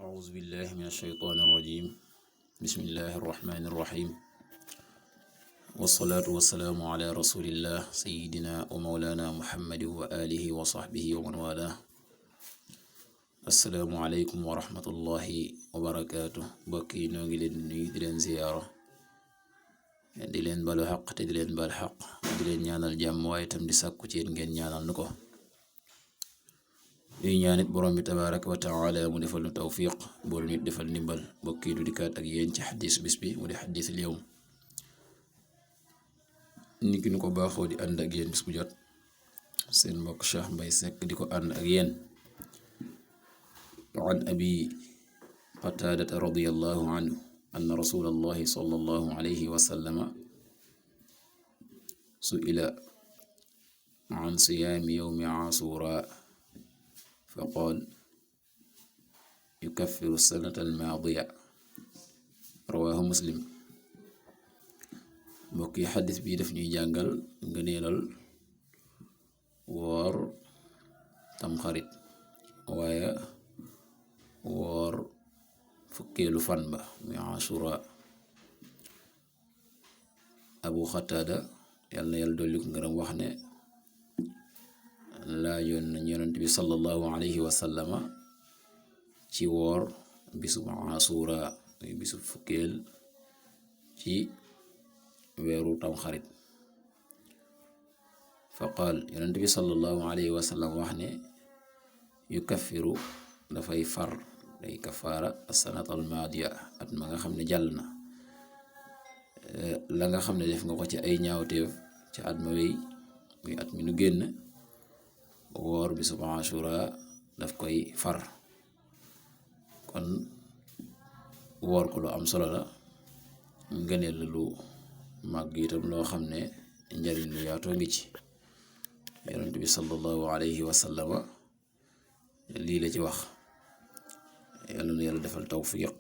أعوذ بالله من الشيطان الرجيم بسم الله الرحمن الرحيم والصلاة والسلام على رسول الله سيدنا ومولانا محمد وآله وصحبه ومن والاه السلام عليكم ورحمة الله وبركاته بكي نوغي لين nuyu di leen ziyaara di leen balu xaq te di leen bal xaq di leen ñaanal jàmm waaye tam di sàkku ci yéen ngeen ñaanal nu ko ñuy ñaanit borom bi tabaaraka wa taala mu defal nu tawfiq bool nit defal ndimbal bokki du dikkaat ak yéen ci xadis bis bi mu di xadisul yawm ni ki nu ko baaxoo di ànd ak yéen bis bu jot seen mbokk Cheikh Mbaye Seck di ko ànd ak yéen an abi qataadata radiyallahu anhu anna rasulallahi sallallahu alayhi wa sallama su'ila an siyaami yawmi ashura فقال يكفر السنة الماضية رواه مسلم mbokk yi xadis bi daf ñuy jàngal ngëneelal woor tamxarit waaye woor fukkeelu fan ba muy ashura abu xataada yàlla na yàlla dolli ko ngërëm wax ne laajoon nañ yonent bi sallallahu alayhi wa sallama ci woor bisu ashura muy bisu fukkeel ci weeru tamxarit fa qaal yonent bi sallallahu alayhi wa sallam wax ne yukaffiru dafay far day kafaara as-sanata al-maadiya at ma nga xam ne jàll na la nga xam ne def nga ko ci ay ñaawteef ci at ma wéy muy at mi nu génn woor bisu ashura daf koy far kon woor ko lu am solo la ngëneel lu màgg itam loo xam ne njariñ lu yaatoo ngi ci yonent bi sallallahu alayhi wa sallama lii la ci wax yàlla na yàlla defal tawfiq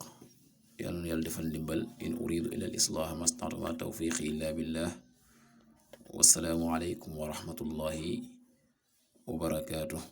yàlla na yàlla defal ndimbal in uridu ila al islaah mastata'tu ma tawfiqi illa billah wassalaamu alaykum wa rahmatullahi wa barakaatuh